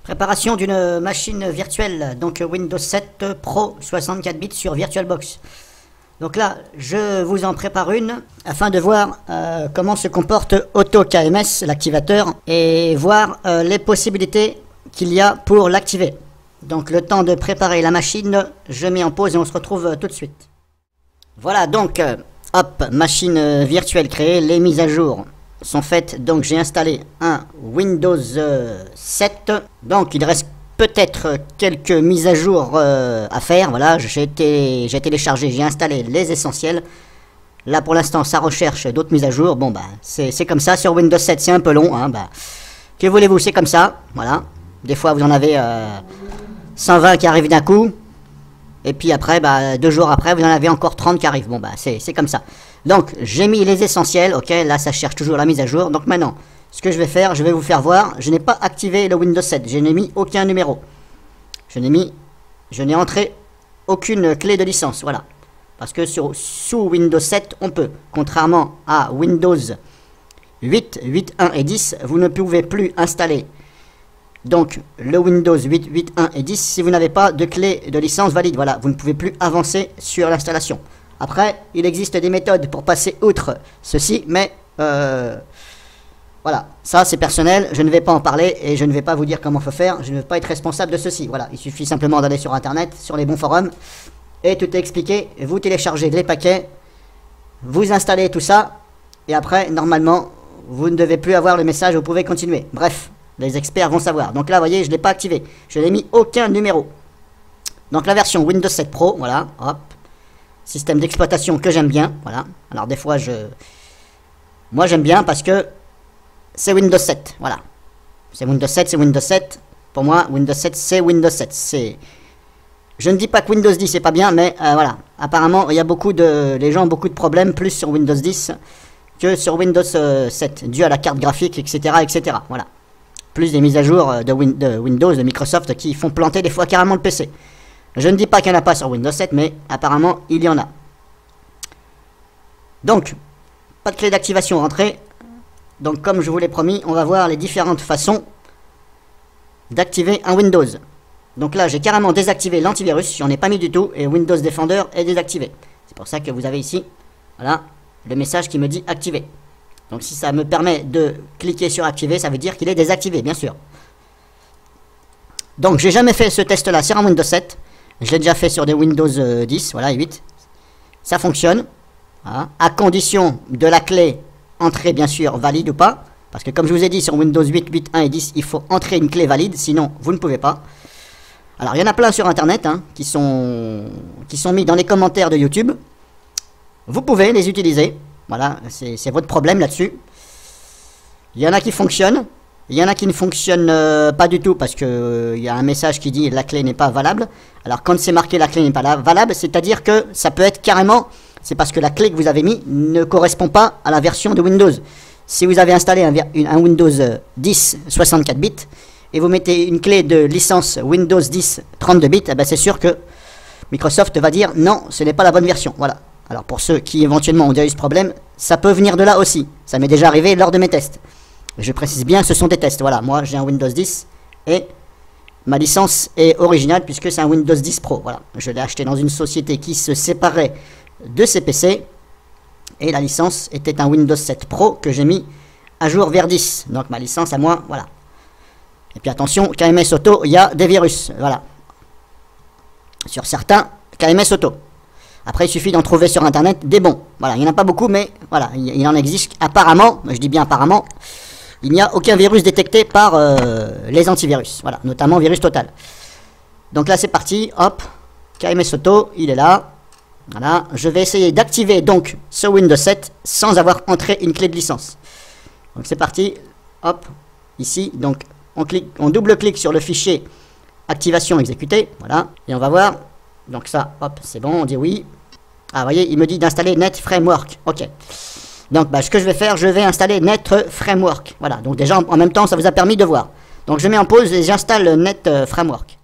Préparation d'une machine virtuelle, donc Windows 7 Pro 64 bits sur VirtualBox. Donc là, je vous en prépare une afin de voir comment se comporte AutoKMS, l'activateur, et voir les possibilités qu'il y a pour l'activer. Donc le temps de préparer la machine, je mets en pause et on se retrouve tout de suite. Voilà donc, hop, machine virtuelle créée, les mises à jour sont faites. Donc j'ai installé un Windows 7. Donc il reste peut-être quelques mises à jour à faire. Voilà, j'ai téléchargé, j'ai installé les essentiels. Là pour l'instant ça recherche d'autres mises à jour. Bon bah c'est comme ça sur Windows 7, c'est un peu long, hein, bah, que voulez-vous, c'est comme ça. Voilà, des fois vous en avez 120 qui arrivent d'un coup. Et puis après, bah, 2 jours après, vous en avez encore 30 qui arrivent. Bon, bah, c'est comme ça. Donc, j'ai mis les essentiels. Ok, là, ça cherche toujours la mise à jour. Donc maintenant, ce que je vais faire, je vais vous faire voir. Je n'ai pas activé le Windows 7. Je n'ai mis aucun numéro. Je n'ai entré aucune clé de licence. Voilà. Parce que sous Windows 7, on peut. Contrairement à Windows 8, 8.1 et 10, vous ne pouvez plus installer donc le Windows 8, 8.1 et 10 si vous n'avez pas de clé de licence valide. Voilà, vous ne pouvez plus avancer sur l'installation. Après, il existe des méthodes pour passer outre ceci, mais voilà, ça c'est personnel, je ne vais pas en parler et je ne vais pas vous dire comment il faut faire, je ne veux pas être responsable de ceci. Voilà, il suffit simplement d'aller sur internet, sur les bons forums, et tout est expliqué. Vous téléchargez les paquets, vous installez tout ça, et après, normalement, vous ne devez plus avoir le message, vous pouvez continuer. Bref. Les experts vont savoir. Donc là, vous voyez, je ne l'ai pas activé. Je n'ai mis aucun numéro. Donc la version Windows 7 Pro, voilà, hop. Système d'exploitation que j'aime bien, voilà. Alors des fois, moi j'aime bien parce que c'est Windows 7, voilà. C'est Windows 7, c'est Windows 7. Pour moi, Windows 7, c'est Windows 7. Je ne dis pas que Windows 10 c'est pas bien, mais voilà. Apparemment, il y a les gens ont beaucoup de problèmes, plus sur Windows 10 que sur Windows 7, dû à la carte graphique, etc., etc., voilà. Plus des mises à jour de Windows, de Microsoft qui font planter des fois carrément le PC. Je ne dis pas qu'il n'y en a pas sur Windows 7, mais apparemment il y en a. Donc, pas de clé d'activation rentrée. Donc comme je vous l'ai promis, on va voir les différentes façons d'activer un Windows. Donc là, j'ai carrément désactivé l'antivirus, j'en ai pas mis du tout, et Windows Defender est désactivé. C'est pour ça que vous avez ici, voilà, le message qui me dit activer. Donc si ça me permet de cliquer sur activer, ça veut dire qu'il est désactivé, bien sûr. Donc j'ai jamais fait ce test-là sur un Windows 7. Je l'ai déjà fait sur des Windows 10, voilà, et 8. Ça fonctionne, voilà, à condition de la clé entrée, bien sûr, valide ou pas. Parce que comme je vous ai dit, sur Windows 8, 8.1 et 10, il faut entrer une clé valide, sinon vous ne pouvez pas. Alors il y en a plein sur Internet, hein, qui sont mis dans les commentaires de YouTube. Vous pouvez les utiliser. Voilà, c'est votre problème là-dessus. Il y en a qui fonctionnent. Il y en a qui ne fonctionnent pas du tout parce que il y a un message qui dit la clé n'est pas valable. Alors quand c'est marqué la clé n'est pas valable, c'est-à-dire que ça peut être carrément, c'est parce que la clé que vous avez mis ne correspond pas à la version de Windows. Si vous avez installé un Windows 10 64 bits et vous mettez une clé de licence Windows 10 32 bits, eh ben c'est sûr que Microsoft va dire non, ce n'est pas la bonne version. Voilà. Alors pour ceux qui éventuellement ont déjà eu ce problème, ça peut venir de là aussi. Ça m'est déjà arrivé lors de mes tests. Je précise bien, ce sont des tests. Voilà, moi j'ai un Windows 10 et ma licence est originale puisque c'est un Windows 10 Pro. Voilà, je l'ai acheté dans une société qui se séparait de ses PC et la licence était un Windows 7 Pro que j'ai mis à jour vers 10. Donc ma licence à moi, voilà. Et puis attention, KMS Auto, il y a des virus. Voilà. Sur certains KMS Auto. Après, il suffit d'en trouver sur Internet des bons. Voilà, il n'y en a pas beaucoup, mais voilà, il en existe. Apparemment, je dis bien apparemment, il n'y a aucun virus détecté par les antivirus. Voilà, notamment Virus Total. Donc là, c'est parti. Hop, KMS Auto, il est là. Voilà, je vais essayer d'activer donc ce Windows 7 sans avoir entré une clé de licence. Donc c'est parti. Hop, ici, donc on double-clique sur le fichier activation exécutée. Voilà, et on va voir. Donc ça, hop, c'est bon, on dit oui. Ah, vous voyez, il me dit d'installer Net Framework. Ok. Donc, bah, ce que je vais faire, je vais installer Net Framework. Voilà, donc déjà, en même temps, ça vous a permis de voir. Donc, je mets en pause et j'installe Net Framework.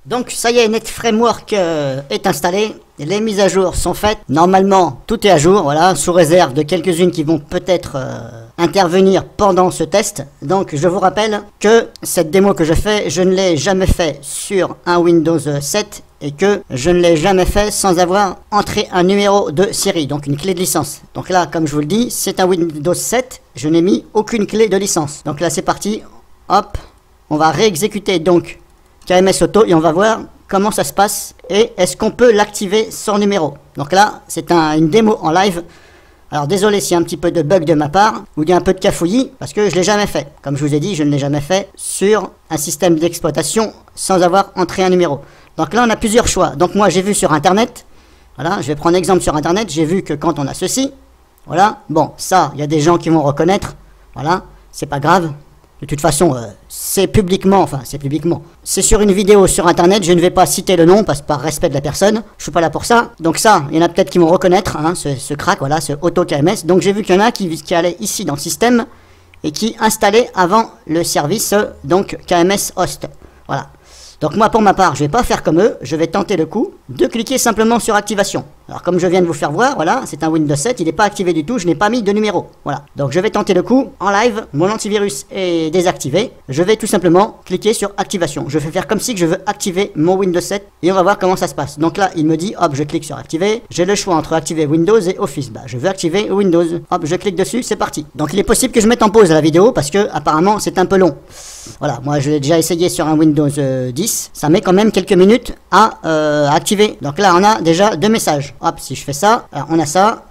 Donc, ça y est, Net Framework est installé. Les mises à jour sont faites. Normalement, tout est à jour, voilà, sous réserve de quelques-unes qui vont peut-être intervenir pendant ce test. Donc je vous rappelle que cette démo que je fais, je ne l'ai jamais fait sur un Windows 7 et que je ne l'ai jamais fait sans avoir entré un numéro de série, donc une clé de licence. Donc là, comme je vous le dis, c'est un Windows 7, je n'ai mis aucune clé de licence. Donc là c'est parti, hop, on va réexécuter donc KMS Auto et on va voir comment ça se passe et est-ce qu'on peut l'activer sans numéro. Donc là c'est une démo en live. Alors désolé s'il y a un petit peu de bug de ma part ou il y a un peu de cafouillis parce que je ne l'ai jamais fait. Comme je vous ai dit, je ne l'ai jamais fait sur un système d'exploitation sans avoir entré un numéro. Donc là on a plusieurs choix. Donc moi j'ai vu sur internet, voilà, je vais prendre exemple sur internet, j'ai vu que quand on a ceci, voilà, bon ça il y a des gens qui vont reconnaître, voilà, c'est pas grave. De toute façon, c'est publiquement, c'est sur une vidéo sur internet, je ne vais pas citer le nom parce que par respect de la personne, je suis pas là pour ça. Donc ça, il y en a peut-être qui vont reconnaître, hein, ce crack, voilà, ce auto KMS. Donc j'ai vu qu'il y en a qui allaient ici dans le système et qui installaient avant le service, donc KMS Host. Voilà. Donc moi pour ma part, je vais pas faire comme eux, je vais tenter le coup de cliquer simplement sur activation. Alors comme je viens de vous faire voir, voilà, c'est un Windows 7, il n'est pas activé du tout, je n'ai pas mis de numéro. Voilà. Donc je vais tenter le coup en live, mon antivirus est désactivé, je vais tout simplement cliquer sur activation. Je vais faire comme si que je veux activer mon Windows 7 et on va voir comment ça se passe. Donc là, il me dit, hop, je clique sur activer, j'ai le choix entre activer Windows et Office. Bah, je veux activer Windows. Hop, je clique dessus, c'est parti. Donc il est possible que je mette en pause la vidéo parce que apparemment c'est un peu long. Voilà, moi je l'ai déjà essayé sur un Windows 10, ça met quand même quelques minutes à activer. Donc là on a déjà 2 messages. Hop, si je fais ça, alors on a ça,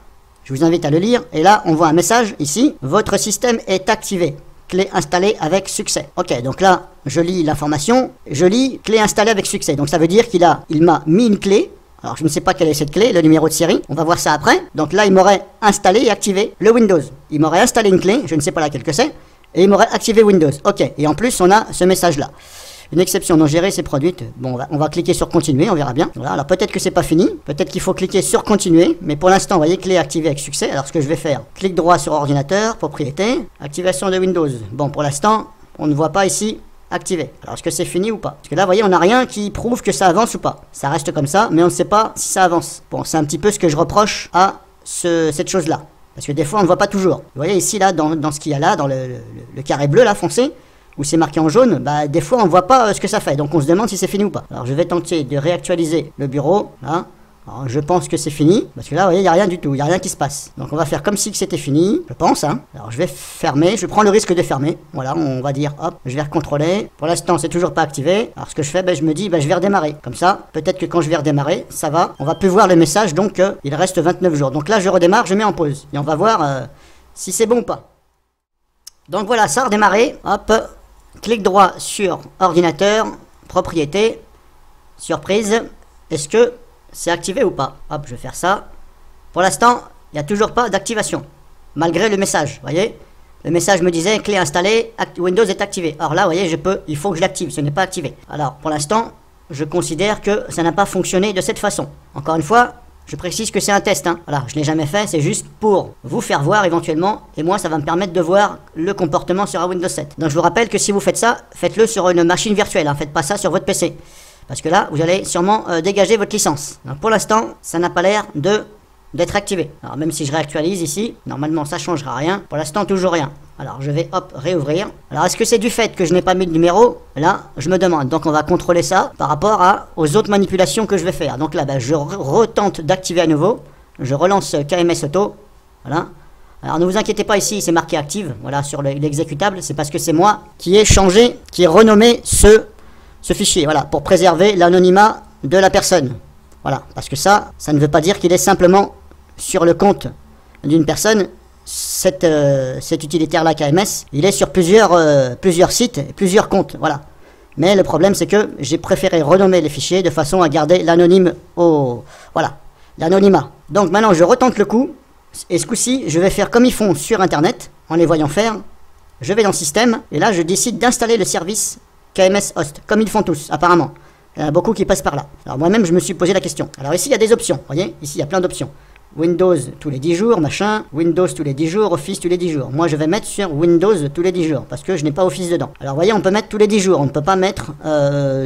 je vous invite à le lire, et là on voit un message ici, votre système est activé, clé installée avec succès. Ok, donc là je lis l'information, je lis clé installée avec succès, donc ça veut dire il m'a mis une clé. Alors je ne sais pas quelle est cette clé, le numéro de série, on va voir ça après. Donc là il m'aurait installé et activé le Windows, il m'aurait installé une clé, je ne sais pas laquelle que c'est, et il m'aurait activé Windows. Ok, et en plus on a ce message là. Une exception non gérée s'est produite. Bon, on va cliquer sur continuer, on verra bien. Voilà, alors peut-être que c'est pas fini, peut-être qu'il faut cliquer sur continuer, mais pour l'instant, vous voyez, clé activée avec succès. Alors ce que je vais faire, clic droit sur ordinateur, propriété, activation de Windows. Bon, pour l'instant, on ne voit pas ici activé. Alors est-ce que c'est fini ou pas? Parce que là, vous voyez, on n'a rien qui prouve que ça avance ou pas. Ça reste comme ça, mais on ne sait pas si ça avance. Bon, c'est un petit peu ce que je reproche à cette chose-là. Parce que des fois, on ne voit pas toujours. Vous voyez ici, là, dans ce qu'il y a là, dans le carré bleu, là, foncé, où c'est marqué en jaune, bah des fois on voit pas ce que ça fait, donc on se demande si c'est fini ou pas. Alors je vais tenter de réactualiser le bureau, là. Alors je pense que c'est fini, parce que là vous voyez il n'y a rien du tout, il n'y a rien qui se passe. Donc on va faire comme si c'était fini, je pense, hein. Alors je vais fermer, je prends le risque de fermer, voilà, on va dire hop, je vais recontrôler. Pour l'instant c'est toujours pas activé, alors ce que je fais, ben, je me dis je vais redémarrer. Comme ça, peut-être que quand je vais redémarrer, ça va, on va plus voir le message, donc il reste 29 jours. Donc là je redémarre, je mets en pause, et on va voir si c'est bon ou pas. Donc voilà, ça a redémarré, hop. Clic droit sur ordinateur, propriété, surprise, est-ce que c'est activé ou pas? Hop, je vais faire ça. Pour l'instant, il n'y a toujours pas d'activation, malgré le message, voyez. Le message me disait clé installée, Windows est activé. Alors là, vous voyez, il faut que je l'active, ce n'est pas activé. Alors, pour l'instant, je considère que ça n'a pas fonctionné de cette façon. Encore une fois, je précise que c'est un test, hein. Voilà, je ne l'ai jamais fait, c'est juste pour vous faire voir éventuellement, et moi ça va me permettre de voir le comportement sur un Windows 7. Donc je vous rappelle que si vous faites ça, faites-le sur une machine virtuelle, hein. Faites pas ça sur votre PC. Parce que là, vous allez sûrement dégager votre licence. Donc pour l'instant, ça n'a pas l'air d'être activé. Alors même si je réactualise ici, normalement ça ne changera rien. Pour l'instant, toujours rien. Alors je vais hop réouvrir. Alors est-ce que c'est du fait que je n'ai pas mis de numéro? Là je me demande. Donc on va contrôler ça par rapport aux autres manipulations que je vais faire. Donc là je retente d'activer à nouveau. Je relance KMS Auto. Voilà. Alors ne vous inquiétez pas ici, c'est marqué active. Voilà sur l'exécutable. C'est parce que c'est moi qui ai changé, qui ai renommé ce fichier. Voilà, pour préserver l'anonymat de la personne. Voilà, parce que ça ne veut pas dire qu'il est simplement sur le compte d'une personne. Cet utilitaire-là KMS, il est sur plusieurs sites, et plusieurs comptes, voilà. Mais le problème, c'est que j'ai préféré renommer les fichiers de façon à garder l'anonyme voilà, l'anonymat. Donc maintenant, je retente le coup, et ce coup-ci, je vais faire comme ils font sur Internet, en les voyant faire. Je vais dans Système, et là, je décide d'installer le service KMS Host, comme ils font tous, apparemment. Il y en a beaucoup qui passent par là. Alors moi-même, je me suis posé la question. Alors ici, il y a des options, vous voyez, ici, il y a plein d'options. Windows tous les 10 jours, machin, Windows tous les 10 jours, Office tous les 10 jours. Moi, je vais mettre sur Windows tous les 10 jours, parce que je n'ai pas Office dedans. Alors, vous voyez, on peut mettre tous les 10 jours, on ne peut pas mettre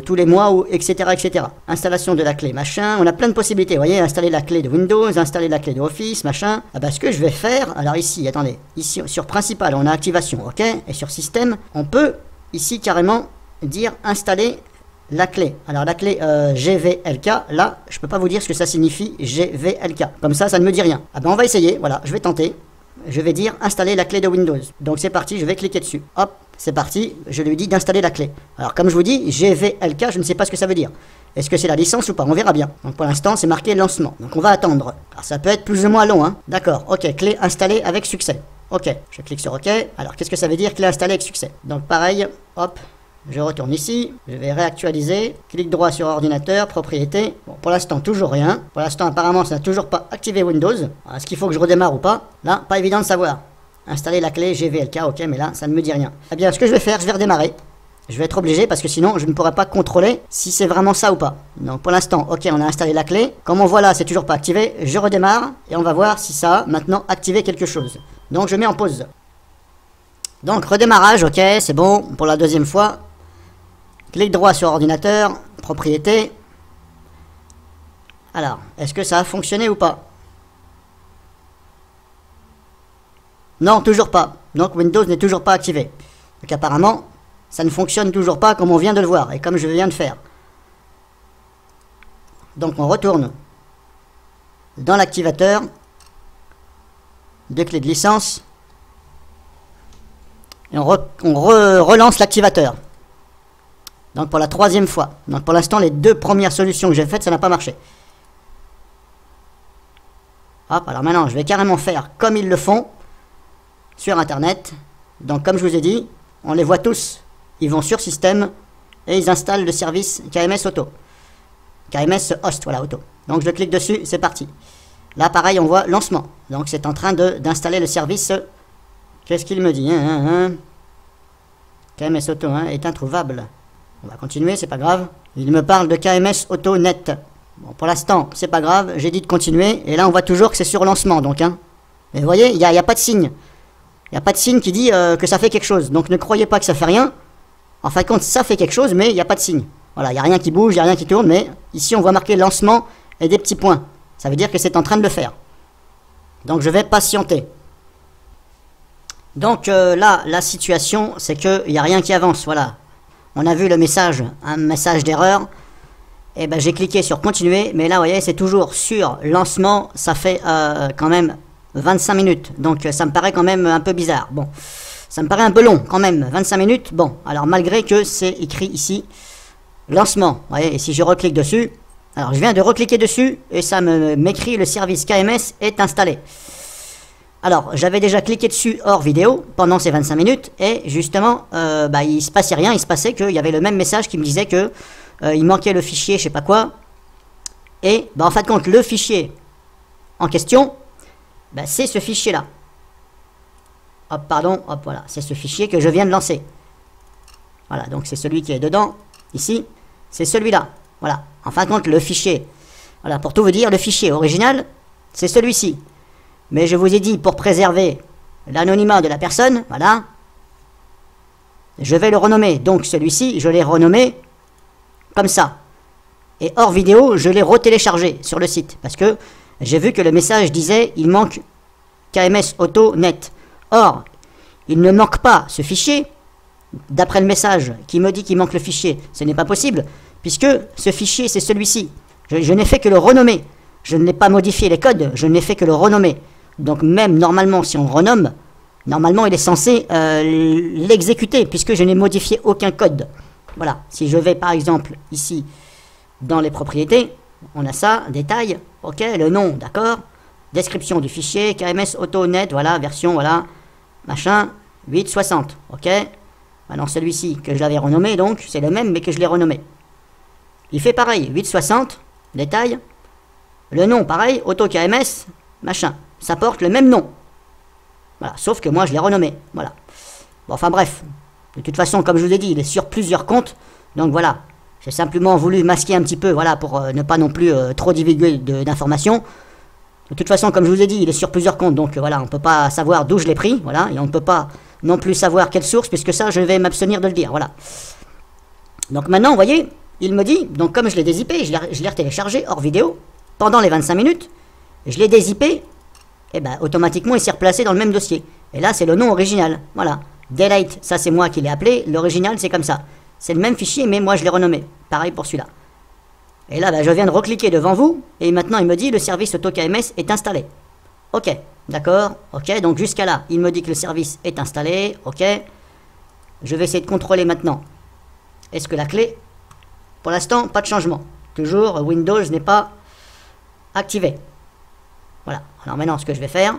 tous les mois, ou etc., etc. Installation de la clé, machin, on a plein de possibilités, vous voyez, installer la clé de Windows, installer la clé de Office, machin. Ah bah, ce que je vais faire, alors ici, attendez, ici, sur Principal, on a activation, ok, et sur Système, on peut, ici, carrément, dire installer la clé. Alors la clé GVLK, là, je peux pas vous dire ce que ça signifie GVLK. Comme ça ne me dit rien. Ah ben on va essayer, voilà, je vais tenter. Je vais dire installer la clé de Windows. Donc c'est parti, je vais cliquer dessus. Hop, c'est parti, je lui dis d'installer la clé. Alors comme je vous dis, GVLK, je ne sais pas ce que ça veut dire. Est-ce que c'est la licence ou pas? On verra bien. Donc pour l'instant, c'est marqué lancement. Donc on va attendre. Alors ça peut être plus ou moins long, hein. D'accord, ok, clé installée avec succès. Ok, je clique sur OK. Alors qu'est-ce que ça veut dire clé installée avec succès? Donc pareil, hop. Je retourne ici, je vais réactualiser, clic droit sur ordinateur, propriété. Bon, pour l'instant, toujours rien. Pour l'instant, apparemment, ça n'a toujours pas activé Windows. Est-ce qu'il faut que je redémarre ou pas? Là, pas évident de savoir. Installer la clé GVLK, ok, mais là, ça ne me dit rien. Eh bien, ce que je vais faire, je vais redémarrer. Je vais être obligé parce que sinon, je ne pourrai pas contrôler si c'est vraiment ça ou pas. Donc, pour l'instant, ok, on a installé la clé. Comme on voit là, c'est toujours pas activé. Je redémarre et on va voir si ça a maintenant activé quelque chose. Donc, je mets en pause. Donc, redémarrage, ok, c'est bon pour la deuxième fois. Clic droit sur ordinateur, propriété. Alors, est-ce que ça a fonctionné ou pas? Non, toujours pas. Donc Windows n'est toujours pas activé. Donc apparemment, ça ne fonctionne toujours pas comme on vient de le voir et comme je viens de faire. Donc on retourne dans l'activateur de clé de licence et on relance l'activateur. Donc pour la troisième fois. Donc pour l'instant, les deux premières solutions que j'ai faites, ça n'a pas marché. Hop, alors maintenant, je vais carrément faire comme ils le font sur Internet. Donc comme je vous ai dit, on les voit tous. Ils vont sur Système et ils installent le service KMS Auto. KMS Host, voilà, Auto. Donc je clique dessus, c'est parti. Là, pareil, on voit lancement. Donc c'est en train d'installer le service. Qu'est-ce qu'il me dit KMS Auto est introuvable. On va continuer, c'est pas grave. Il me parle de KMS Auto Net. Bon, pour l'instant, c'est pas grave. J'ai dit de continuer. Et là, on voit toujours que c'est sur lancement. Donc, Et vous voyez, il n'y a pas de signe. Il n'y a pas de signe qui dit que ça fait quelque chose. Donc, ne croyez pas que ça fait rien. En fin de compte, ça fait quelque chose, mais il n'y a pas de signe. Voilà, il n'y a rien qui bouge, il n'y a rien qui tourne. Mais ici, on voit marqué lancement et des petits points. Ça veut dire que c'est en train de le faire. Donc, je vais patienter. Donc, là, la situation, c'est qu'il n'y a rien qui avance. Voilà. On a vu le message, un message d'erreur. Et ben j'ai cliqué sur continuer, mais là vous voyez c'est toujours sur lancement, ça fait quand même 25 minutes. Donc ça me paraît quand même un peu bizarre. Bon, ça me paraît un peu long quand même, 25 minutes. Bon, alors malgré que c'est écrit ici lancement, vous voyez, et si je reclique dessus, alors je viens de recliquer dessus et ça m'écrit le service KMS est installé. Alors, j'avais déjà cliqué dessus hors vidéo pendant ces 25 minutes et justement, il se passait rien, il se passait qu'il y avait le même message qui me disait que il manquait le fichier, je sais pas quoi. Et en fin de compte, le fichier en question, c'est ce fichier-là. Hop, pardon, hop, voilà, c'est ce fichier que je viens de lancer. Voilà, donc c'est celui qui est dedans, ici, c'est celui-là. Voilà, en fin de compte, le fichier. Voilà, pour tout vous dire, le fichier original, c'est celui-ci. Mais je vous ai dit, pour préserver l'anonymat de la personne, voilà, je vais le renommer. Donc celui-ci, je l'ai renommé comme ça. Et hors vidéo, je l'ai retéléchargé sur le site. Parce que j'ai vu que le message disait, il manque KMS Auto Net. Or, il ne manque pas ce fichier. D'après le message qui me dit qu'il manque le fichier, ce n'est pas possible. Puisque ce fichier, c'est celui-ci. Je n'ai fait que le renommer. Je n'ai pas modifié les codes, je n'ai fait que le renommer. Donc même normalement, si on renomme, normalement il est censé l'exécuter, puisque je n'ai modifié aucun code. Voilà, si je vais par exemple ici, dans les propriétés, on a ça, détail, ok, le nom, d'accord, description du fichier, KMS Auto Net, voilà, version, voilà, machin, 860, ok. Maintenant celui-ci que je l'avais renommé, donc c'est le même mais que je l'ai renommé. Il fait pareil, 860, détail, le nom pareil, Auto KMS, machin. Ça porte le même nom. Voilà, sauf que moi je l'ai renommé. Voilà. Bon, enfin bref. De toute façon, comme je vous ai dit, il est sur plusieurs comptes. Donc voilà. J'ai simplement voulu masquer un petit peu, voilà, pour ne pas non plus trop divulguer d'informations. De toute façon, comme je vous ai dit, il est sur plusieurs comptes, donc voilà, on ne peut pas savoir d'où je l'ai pris, voilà, et on ne peut pas non plus savoir quelle source, puisque ça, je vais m'abstenir de le dire, voilà. Donc maintenant, vous voyez, il me dit, donc comme je l'ai dézippé, je l'ai retéléchargé hors vidéo, pendant les 25 minutes, je l'ai dézippé, et ben automatiquement, il s'est replacé dans le même dossier. Et là, c'est le nom original, voilà. Delete, ça c'est moi qui l'ai appelé, l'original c'est comme ça. C'est le même fichier, mais moi je l'ai renommé. Pareil pour celui-là. Et là, ben, je viens de recliquer devant vous, et maintenant il me dit le service AutoKMS est installé. Ok, d'accord, ok, donc jusqu'à là, il me dit que le service est installé, ok. Je vais essayer de contrôler maintenant. Est-ce que la clé, pour l'instant, pas de changement. Toujours, Windows n'est pas activé. Voilà, alors maintenant ce que je vais faire,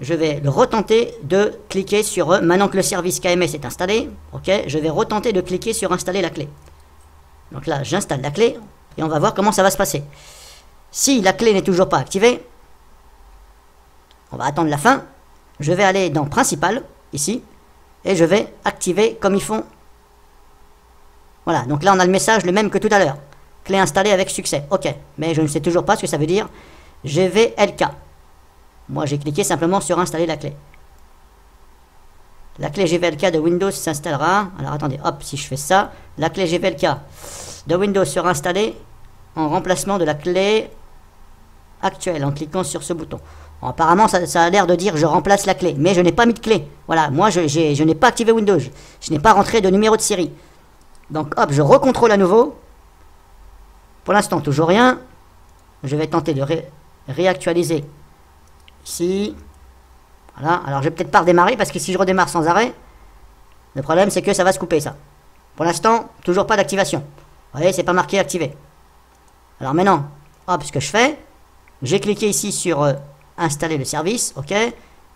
je vais retenter de cliquer sur, maintenant que le service KMS est installé, ok, je vais retenter de cliquer sur installer la clé. Donc là, j'installe la clé et on va voir comment ça va se passer. Si la clé n'est toujours pas activée, on va attendre la fin. Je vais aller dans Principal, ici, et je vais activer comme ils font. Voilà, donc là on a le message le même que tout à l'heure. Clé installée avec succès, ok. Mais je ne sais toujours pas ce que ça veut dire. GVLK. Moi j'ai cliqué simplement sur installer la clé. La clé GVLK de Windows s'installera. Alors attendez, hop, si je fais ça, la clé GVLK de Windows sera installée en remplacement de la clé actuelle en cliquant sur ce bouton. Bon, apparemment, ça a l'air de dire je remplace la clé, mais je n'ai pas mis de clé. Voilà, moi je n'ai pas activé Windows. Je n'ai pas rentré de numéro de série. Donc hop, je recontrôle à nouveau. Pour l'instant, toujours rien. Je vais tenter de réactualiser ici. Voilà, alors je vais peut-être pas redémarrer parce que si je redémarre sans arrêt, le problème c'est que ça va se couper ça. Pour l'instant, toujours pas d'activation. Vous voyez, c'est pas marqué activé. Alors maintenant, hop, ce que je fais, j'ai cliqué ici sur installer le service, ok.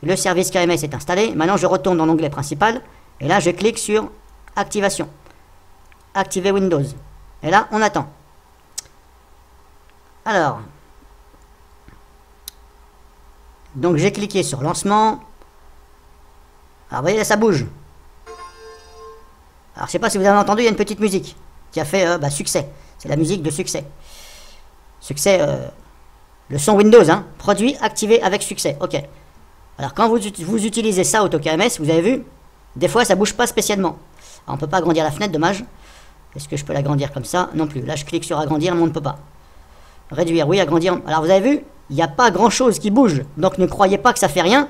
Le service KMS est installé. Maintenant, je retourne dans l'onglet principal et là, je clique sur activation. Activer Windows. Et là, on attend. Alors, donc j'ai cliqué sur lancement. Alors vous voyez là ça bouge. Alors je sais pas si vous avez entendu, il y a une petite musique qui a fait succès. C'est la musique de succès. Succès, le son Windows, hein. Produit activé avec succès. Ok. Alors quand vous utilisez ça AutoKMS, vous avez vu, des fois ça bouge pas spécialement. Alors, on peut pas agrandir la fenêtre, dommage. Est-ce que je peux l'agrandir comme ça? Non plus. Là je clique sur agrandir, mais on ne peut pas. Réduire, oui, agrandir. Alors vous avez vu, il n'y a pas grand chose qui bouge, donc ne croyez pas que ça fait rien.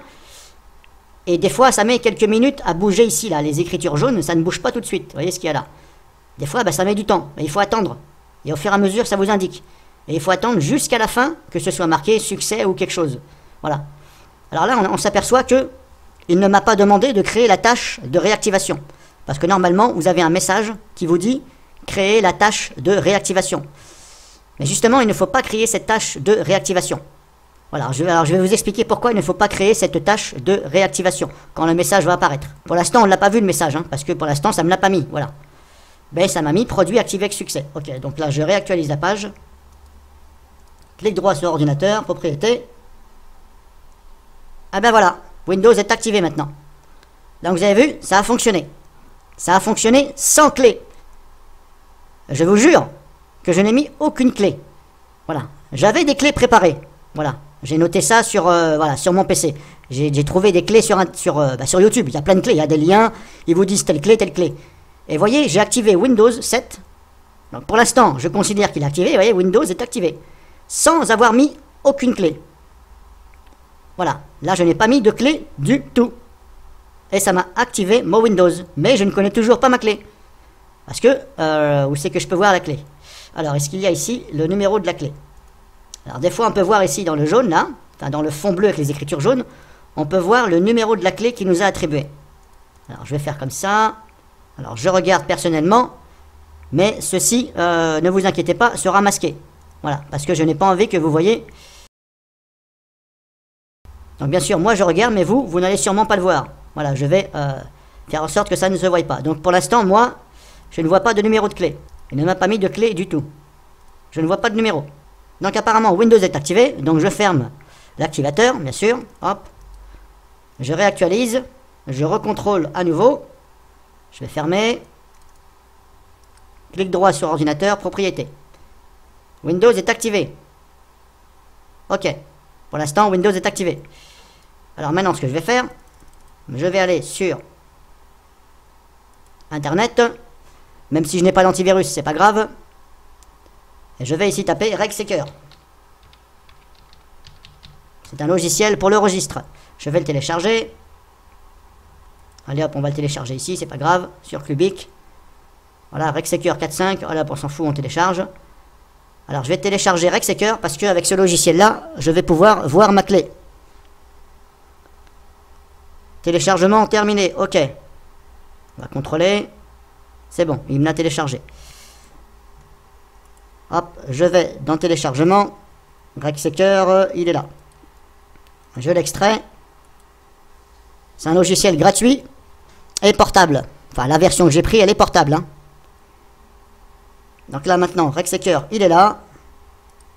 Et des fois ça met quelques minutes à bouger ici, là, les écritures jaunes, ça ne bouge pas tout de suite. Vous voyez ce qu'il y a là? Des fois ça met du temps, mais il faut attendre. Et au fur et à mesure ça vous indique. Et il faut attendre jusqu'à la fin que ce soit marqué succès ou quelque chose. Voilà. Alors là on s'aperçoit que il ne m'a pas demandé de créer la tâche de réactivation. Parce que normalement vous avez un message qui vous dit créer la tâche de réactivation. Mais justement, il ne faut pas créer cette tâche de réactivation. Voilà, alors je vais vous expliquer pourquoi il ne faut pas créer cette tâche de réactivation quand le message va apparaître. Pour l'instant, on ne l'a pas vu le message, hein, parce que pour l'instant, ça ne me l'a pas mis. Voilà. Ben, ça m'a mis produit activé avec succès. Ok, donc là, je réactualise la page. Clic droit sur ordinateur, propriété. Ah ben voilà, Windows est activé maintenant. Donc vous avez vu, ça a fonctionné. Ça a fonctionné sans clé. Je vous jure que je n'ai mis aucune clé. Voilà. J'avais des clés préparées. Voilà. J'ai noté ça sur, voilà, sur mon PC. J'ai trouvé des clés sur YouTube. Il y a plein de clés. Il y a des liens. Ils vous disent telle clé, telle clé. Et voyez, j'ai activé Windows 7. Donc pour l'instant, je considère qu'il est activé. Vous voyez, Windows est activé. Sans avoir mis aucune clé. Voilà. Là, je n'ai pas mis de clé du tout. Et ça m'a activé mon Windows. Mais je ne connais toujours pas ma clé. Parce que, où c'est que je peux voir la clé? Alors, est-ce qu'il y a ici le numéro de la clé? Alors, des fois, on peut voir ici dans le jaune, là, enfin, dans le fond bleu avec les écritures jaunes, on peut voir le numéro de la clé qui nous a attribué. Alors, je vais faire comme ça. Alors, je regarde personnellement, mais ceci, ne vous inquiétez pas, sera masqué. Voilà, parce que je n'ai pas envie que vous voyez. Donc, bien sûr, moi, je regarde, mais vous n'allez sûrement pas le voir. Voilà, je vais faire en sorte que ça ne se voie pas. Donc, pour l'instant, moi, je ne vois pas de numéro de clé. Il ne m'a pas mis de clé du tout. Je ne vois pas de numéro. Donc apparemment Windows est activé. Donc je ferme l'activateur, bien sûr. Hop. Je réactualise. Je recontrôle à nouveau. Je vais fermer. Clic droit sur ordinateur, propriété. Windows est activé. Ok. Pour l'instant, Windows est activé. Alors maintenant, ce que je vais faire, je vais aller sur Internet. Même si je n'ai pas d'antivirus, c'est pas grave. Et je vais ici taper RegSecure. C'est un logiciel pour le registre. Je vais le télécharger. Allez hop, on va le télécharger ici, c'est pas grave. Sur Clubic. Voilà, RegSecure 4.5. Voilà, on s'en fout, on télécharge. Alors je vais télécharger RegSecure parce qu'avec ce logiciel-là, je vais pouvoir voir ma clé. Téléchargement terminé. Ok. On va contrôler. C'est bon, il me l'a téléchargé. Hop, je vais dans téléchargement. RegSecure, il est là. Je l'extrais. C'est un logiciel gratuit et portable. Enfin, la version que j'ai pris, elle est portable. Hein. Donc là, maintenant, RegSecure, il est là.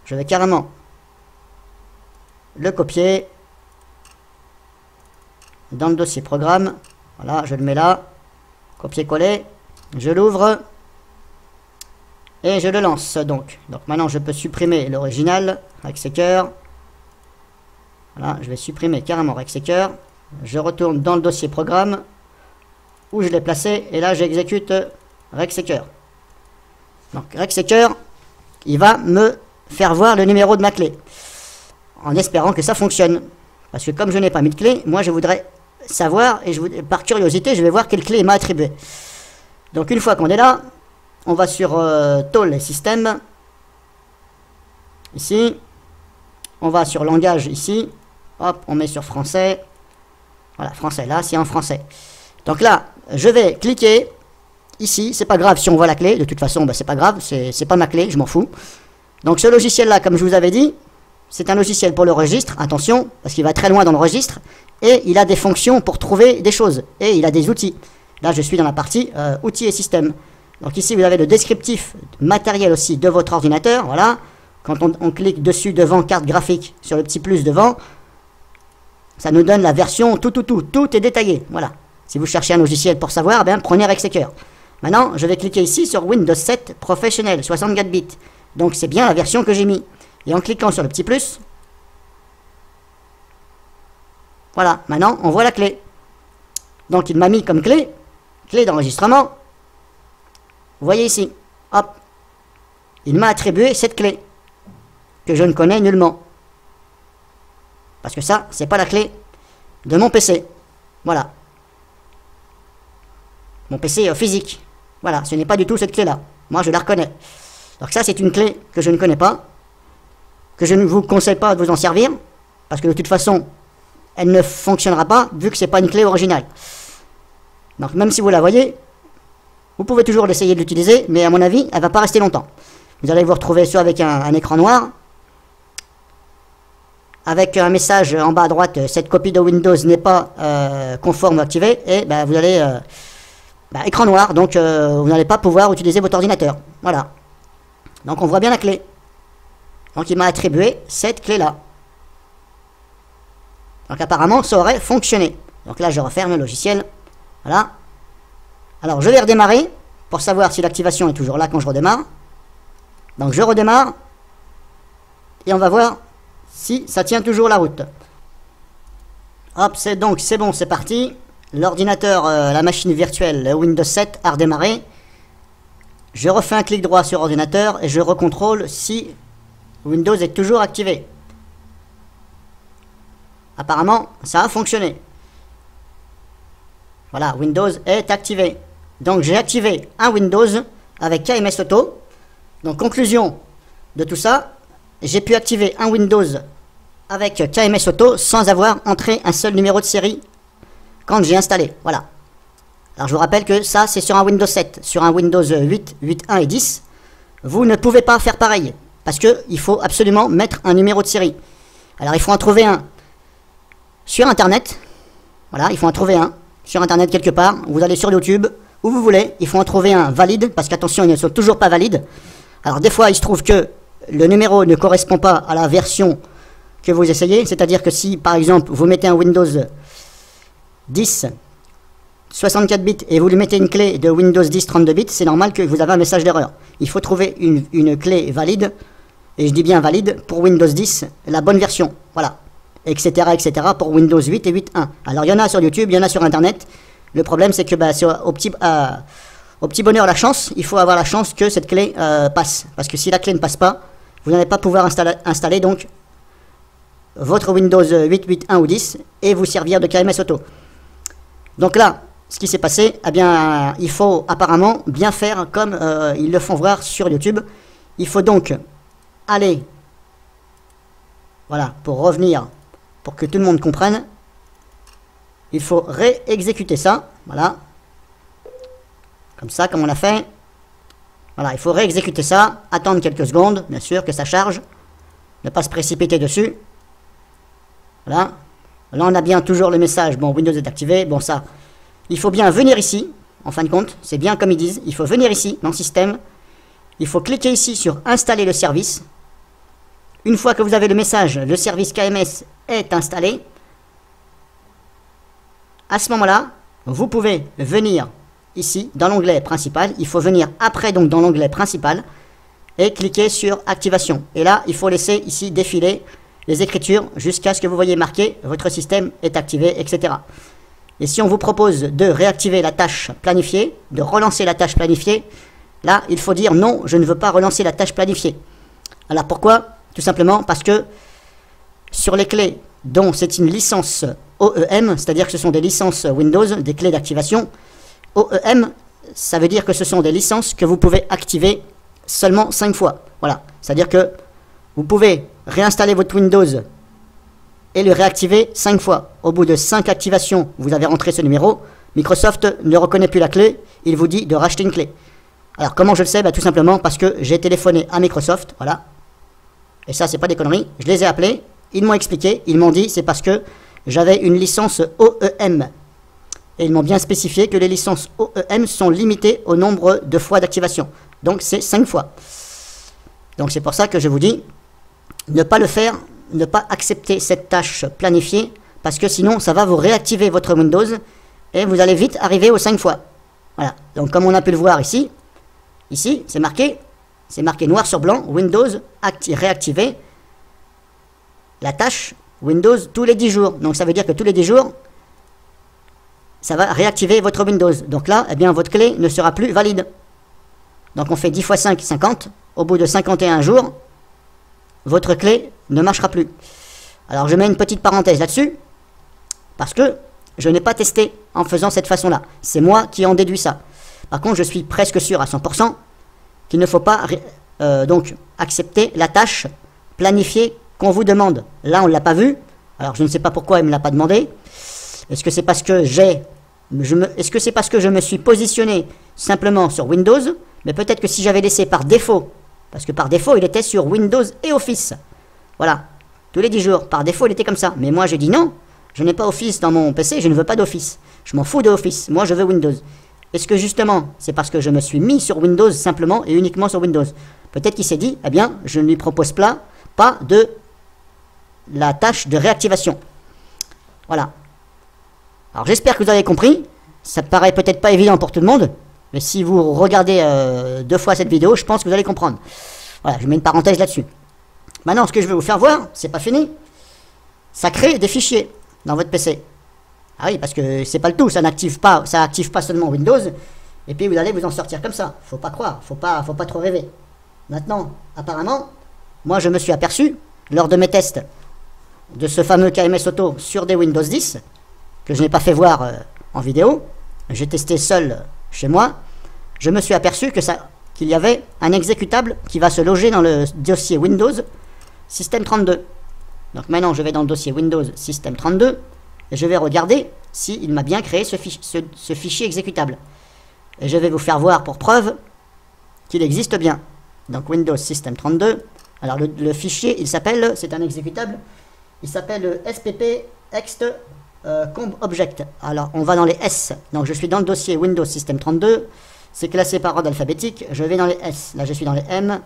Je vais carrément le copier dans le dossier programme. Voilà, je le mets là. Copier-coller. Je l'ouvre. Et je le lance. Donc maintenant, je peux supprimer l'original. RegSecure. Voilà, je vais supprimer carrément RegSecure. Je retourne dans le dossier programme où je l'ai placé et là j'exécute RegSecure. Donc RegSecure, il va me faire voir le numéro de ma clé en espérant que ça fonctionne. Parce que comme je n'ai pas mis de clé, moi je voudrais savoir et par curiosité je vais voir quelle clé il m'a attribué. Donc une fois qu'on est là, on va sur Tool et Système. Ici, on va sur Langage ici. Hop, on met sur Français. Voilà, français, là, c'est en français. Donc là, je vais cliquer ici. C'est pas grave si on voit la clé. De toute façon, c'est pas grave. C'est pas ma clé, je m'en fous. Donc ce logiciel-là, comme je vous avais dit, c'est un logiciel pour le registre. Attention, parce qu'il va très loin dans le registre. Et il a des fonctions pour trouver des choses. Et il a des outils. Là, je suis dans la partie outils et systèmes. Donc ici, vous avez le descriptif matériel aussi de votre ordinateur. Voilà. Quand on clique dessus devant carte graphique, sur le petit plus devant, ça nous donne la version tout est détaillé. Voilà. Si vous cherchez un logiciel pour savoir, prenez RegSecure. Maintenant, je vais cliquer ici sur Windows 7 Professionnel 64 bits. Donc c'est bien la version que j'ai mis. Et en cliquant sur le petit plus, voilà, maintenant on voit la clé. Donc il m'a mis comme clé d'enregistrement. Vous voyez ici, hop, il m'a attribué cette clé que je ne connais nullement. Parce que ça, c'est pas la clé de mon PC. Voilà. Mon PC physique. Voilà, ce n'est pas du tout cette clé-là. Moi, je la reconnais. Donc ça, c'est une clé que je ne connais pas, que je ne vous conseille pas de vous en servir, parce que de toute façon, elle ne fonctionnera pas, vu que c'est pas une clé originale. Donc même si vous la voyez, vous pouvez toujours l'essayer de l'utiliser, mais à mon avis, elle va pas rester longtemps. Vous allez vous retrouver soit avec un écran noir, avec un message en bas à droite, cette copie de Windows n'est pas conforme ou activée, et vous allez écran noir, donc vous n'allez pas pouvoir utiliser votre ordinateur. Voilà. Donc on voit bien la clé. Donc il m'a attribué cette clé-là. Donc apparemment ça aurait fonctionné. Donc là je referme le logiciel. Voilà. Alors je vais redémarrer pour savoir si l'activation est toujours là quand je redémarre. Donc je redémarre et on va voir si ça tient toujours la route. Hop, c'est bon, c'est parti. L'ordinateur, la machine virtuelle Windows 7 a redémarré. Je refais un clic droit sur ordinateur et je recontrôle si Windows est toujours activé. Apparemment, ça a fonctionné. Voilà, Windows est activé. Donc j'ai activé un Windows avec KMS Auto. Donc conclusion de tout ça, j'ai pu activer un Windows avec KMS Auto sans avoir entré un seul numéro de série quand j'ai installé. Voilà. Alors je vous rappelle que ça c'est sur un Windows 7. Sur un Windows 8, 8.1 et 10, vous ne pouvez pas faire pareil. Parce qu'il faut absolument mettre un numéro de série. Alors il faut en trouver un sur Internet. Voilà, il faut en trouver un sur Internet quelque part. Vous allez sur YouTube, où vous voulez. Il faut en trouver un valide, parce qu'attention, ils ne sont toujours pas valides. Alors des fois, il se trouve que le numéro ne correspond pas à la version que vous essayez. C'est-à-dire que si, par exemple, vous mettez un Windows 10 64 bits et vous lui mettez une clé de Windows 10 32 bits, c'est normal que vous avez un message d'erreur. Il faut trouver une clé valide et je dis bien valide, pour Windows 10, la bonne version. Voilà. Etc. etc. pour Windows 8 et 8.1. Alors il y en a sur YouTube, il y en a sur Internet. Le problème c'est que au petit bonheur la chance, il faut avoir la chance que cette clé passe. Parce que si la clé ne passe pas, vous n'allez pas pouvoir installer donc votre Windows 8, 8.1 ou 10 et vous servir de KMS Auto. Donc là, ce qui s'est passé, eh bien, il faut apparemment bien faire comme ils le font voir sur YouTube. Il faut donc aller, voilà, pour revenir, pour que tout le monde comprenne, il faut réexécuter ça, voilà, comme ça, comme on l'a fait. Voilà, il faut réexécuter ça, attendre quelques secondes, bien sûr, que ça charge, ne pas se précipiter dessus. Voilà, là on a bien toujours le message, bon, Windows est activé, bon ça, il faut bien venir ici, en fin de compte, c'est bien comme ils disent, il faut venir ici, dans Système, il faut cliquer ici sur Installer le service. Une fois que vous avez le message, le service KMS est installé, à ce moment-là, vous pouvez venir ici, dans l'onglet principal, il faut venir après donc dans l'onglet principal, et cliquer sur Activation. Et là, il faut laisser ici défiler les écritures jusqu'à ce que vous voyez marqué votre système est activé, etc. Et si on vous propose de réactiver la tâche planifiée, de relancer la tâche planifiée, là il faut dire non, je ne veux pas relancer la tâche planifiée. Alors pourquoi? Tout simplement parce que sur les clés dont c'est une licence OEM, c'est-à-dire que ce sont des licences Windows, des clés d'activation, OEM, ça veut dire que ce sont des licences que vous pouvez activer seulement 5 fois. Voilà, c'est-à-dire que vous pouvez réinstaller votre Windows et le réactiver 5 fois. Au bout de 5 activations, vous avez rentré ce numéro, Microsoft ne reconnaît plus la clé, il vous dit de racheter une clé. Alors comment je le sais? Tout simplement parce que j'ai téléphoné à Microsoft, voilà. Et ça, c'est pas des conneries, je les ai appelés, ils m'ont expliqué, ils m'ont dit c'est parce que j'avais une licence OEM. Et ils m'ont bien spécifié que les licences OEM sont limitées au nombre de fois d'activation. Donc c'est 5 fois. Donc c'est pour ça que je vous dis, ne pas le faire, ne pas accepter cette tâche planifiée, parce que sinon ça va vous réactiver votre Windows et vous allez vite arriver aux 5 fois. Voilà, donc comme on a pu le voir ici c'est marqué noir sur blanc, Windows réactiver la tâche Windows tous les 10 jours. Donc ça veut dire que tous les 10 jours, ça va réactiver votre Windows. Donc là, eh bien, votre clé ne sera plus valide. Donc on fait 10 x 5, 50. Au bout de 51 jours, votre clé ne marchera plus. Alors je mets une petite parenthèse là-dessus, parce que je n'ai pas testé en faisant cette façon-là. C'est moi qui en déduis ça. Par contre, je suis presque sûr à 100% qu'il ne faut pas donc accepter la tâche planifiée qu'on vous demande. Là, on ne l'a pas vu. Alors je ne sais pas pourquoi il ne me l'a pas demandé. Est-ce que c'est parce que je me suis positionné simplement sur Windows? Mais peut-être que si j'avais laissé par défaut, parce que par défaut il était sur Windows et Office, voilà, tous les 10 jours, par défaut il était comme ça. Mais moi j'ai dit non, je n'ai pas Office dans mon PC, je ne veux pas d'Office, je m'en fous de Office, moi je veux Windows. Est-ce que justement c'est parce que je me suis mis sur Windows simplement et uniquement sur Windows? Peut-être qu'il s'est dit, eh bien je ne lui propose pas de la tâche de réactivation. Voilà. Alors j'espère que vous avez compris, ça paraît peut-être pas évident pour tout le monde, mais si vous regardez 2 fois cette vidéo, je pense que vous allez comprendre. Voilà, je mets une parenthèse là-dessus. Maintenant, ce que je vais vous faire voir, c'est pas fini, ça crée des fichiers dans votre PC. Ah oui, parce que c'est pas le tout, ça n'active pas, ça active pas seulement Windows, et puis vous allez vous en sortir comme ça. Faut pas croire, faut pas trop rêver. Maintenant, apparemment, moi je me suis aperçu, lors de mes tests de ce fameux KMS Auto sur des Windows 10, que je n'ai pas fait voir en vidéo, j'ai testé seul chez moi, je me suis aperçu qu'il y avait un exécutable qui va se loger dans le dossier Windows System 32. Donc maintenant je vais dans le dossier Windows System 32 et je vais regarder s'il m'a bien créé ce fichier exécutable. Et je vais vous faire voir pour preuve qu'il existe bien. Donc Windows System 32, alors le fichier c'est un exécutable, il s'appelle spp-ext comb object. Alors on va dans les S, donc je suis dans le dossier Windows System 32, c'est classé par ordre alphabétique, je vais dans les S, là je suis dans les M,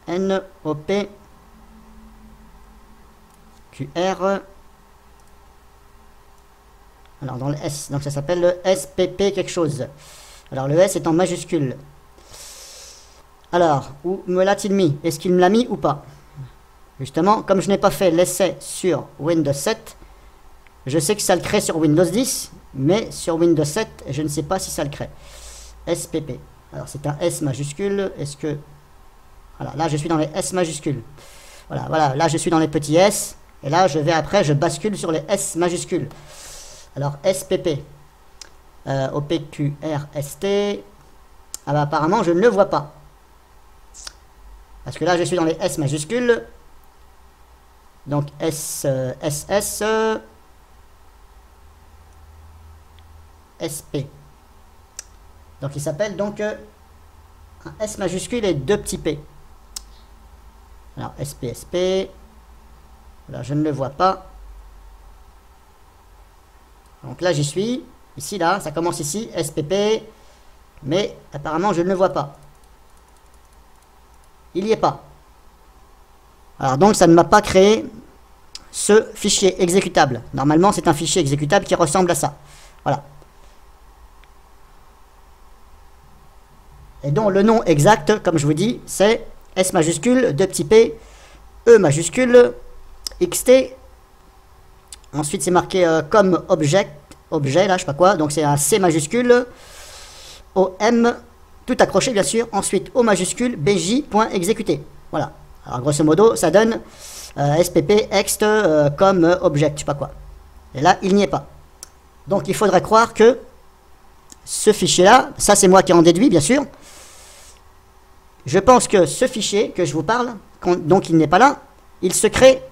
N, O, P, Q, R, alors dans le S, donc ça s'appelle le SPP quelque chose, alors le S est en majuscule. Alors, où me l'a-t-il mis? Est-ce qu'il me l'a mis ou pas? Justement, comme je n'ai pas fait l'essai sur Windows 7, je sais que ça le crée sur Windows 10, mais sur Windows 7, je ne sais pas si ça le crée. SPP. Alors, c'est un S majuscule. Est-ce que... Voilà, là, je suis dans les S majuscules. Voilà, là, je suis dans les petits S. Et là, je vais après, je bascule sur les S majuscules. Alors, SPP. OPQRST. Ah bah, apparemment, je ne le vois pas. Parce que là, je suis dans les S majuscules. Donc, SS. SP. Donc, il s'appelle donc un S majuscule et deux petits P. Alors, SP. Là, je ne le vois pas. Donc là, j'y suis. Ici, là, ça commence ici, SPP. Mais apparemment, je ne le vois pas. Il n'y est pas. Alors donc, ça ne m'a pas créé ce fichier exécutable. Normalement, c'est un fichier exécutable qui ressemble à ça. Voilà. Et donc, le nom exact, comme je vous dis, c'est S majuscule, 2 petits P, E majuscule, XT. Ensuite, c'est marqué comme objet, là, je sais pas quoi. Donc, c'est un C majuscule, OM, tout accroché, bien sûr. Ensuite, O majuscule, BJ.exécuté. Voilà. Alors, grosso modo, ça donne SPP, ext, comme object, je sais pas quoi. Et là, il n'y est pas. Donc, il faudrait croire que ce fichier-là, ça, c'est moi qui en déduis, bien sûr. Je pense que ce fichier que je vous parle, donc il n'est pas là, il se crée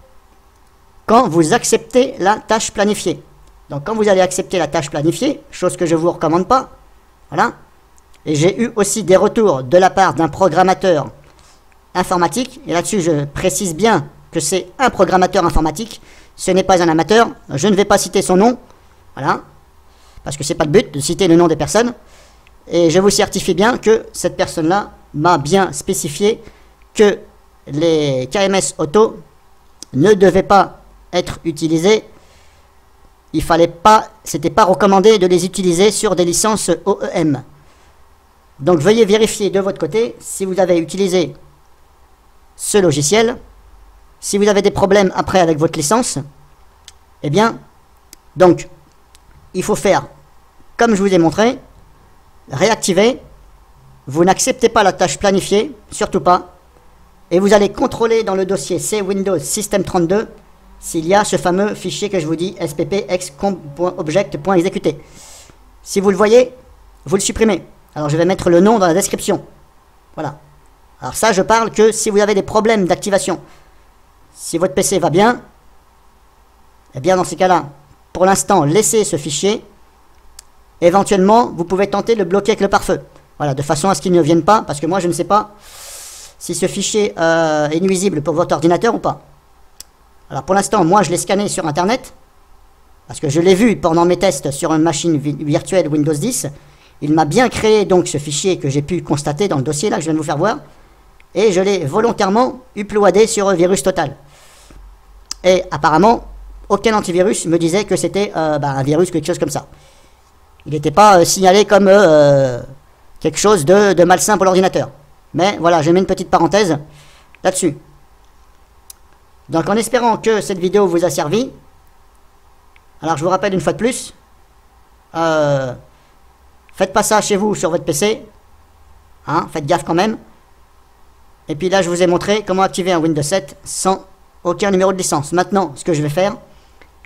quand vous acceptez la tâche planifiée. Donc quand vous allez accepter la tâche planifiée, chose que je ne vous recommande pas, voilà, et j'ai eu aussi des retours de la part d'un programmateur informatique, et là-dessus je précise bien que c'est un programmateur informatique, ce n'est pas un amateur, je ne vais pas citer son nom, voilà, parce que c'est pas le but de citer le nom des personnes, et je vous certifie bien que cette personne-là m'a bien spécifié que les KMS auto ne devaient pas être utilisés. Il fallait pas, c'était pas recommandé de les utiliser sur des licences OEM. Donc veuillez vérifier de votre côté si vous avez utilisé ce logiciel. Si vous avez des problèmes après avec votre licence, eh bien, donc, il faut faire comme je vous ai montré, réactiver. Vous n'acceptez pas la tâche planifiée, surtout pas, et vous allez contrôler dans le dossier C Windows System 32 s'il y a ce fameux fichier que je vous dis, spp.execomp.object.exécuté. Si vous le voyez, vous le supprimez. Alors je vais mettre le nom dans la description. Voilà. Alors ça, je parle que si vous avez des problèmes d'activation, si votre PC va bien, eh bien dans ces cas-là, pour l'instant, laissez ce fichier. Éventuellement, vous pouvez tenter de le bloquer avec le pare-feu. Voilà, de façon à ce qu'il ne vienne pas, parce que moi je ne sais pas si ce fichier est nuisible pour votre ordinateur ou pas. Alors pour l'instant, moi je l'ai scanné sur internet, parce que je l'ai vu pendant mes tests sur une machine virtuelle Windows 10. Il m'a bien créé donc ce fichier que j'ai pu constater dans le dossier là que je viens de vous faire voir, et je l'ai volontairement uploadé sur Virus Total. Et apparemment, aucun antivirus me disait que c'était un virus, quelque chose comme ça. Il n'était pas signalé comme quelque chose de malsain pour l'ordinateur. Mais voilà, j'ai mis une petite parenthèse là-dessus. Donc en espérant que cette vidéo vous a servi, alors je vous rappelle une fois de plus, faites pas ça chez vous sur votre PC, hein, faites gaffe quand même. Et puis là je vous ai montré comment activer un Windows 7 sans aucun numéro de licence. Maintenant, ce que je vais faire,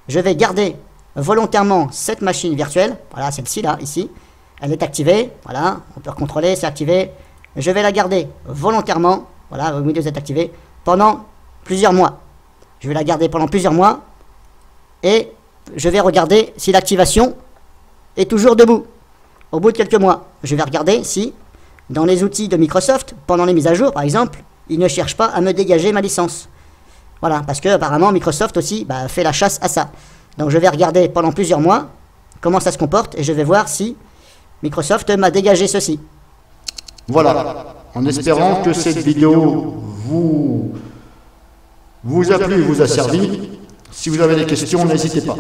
je vais garder volontairement cette machine virtuelle, voilà celle-ci là, ici, elle est activée, voilà, on peut contrôler, c'est activé. Je vais la garder volontairement, voilà, Windows est activé, pendant plusieurs mois. Je vais la garder pendant plusieurs mois, et je vais regarder si l'activation est toujours debout. Au bout de quelques mois, je vais regarder si, dans les outils de Microsoft, pendant les mises à jour par exemple, il ne cherche pas à me dégager ma licence. Voilà, parce que apparemment Microsoft aussi fait la chasse à ça. Donc je vais regarder pendant plusieurs mois comment ça se comporte, et je vais voir si Microsoft m'a dégagé ceci. Voilà, en espérant que cette vidéo vous a plu, vous a servi. Si vous avez des questions, n'hésitez pas.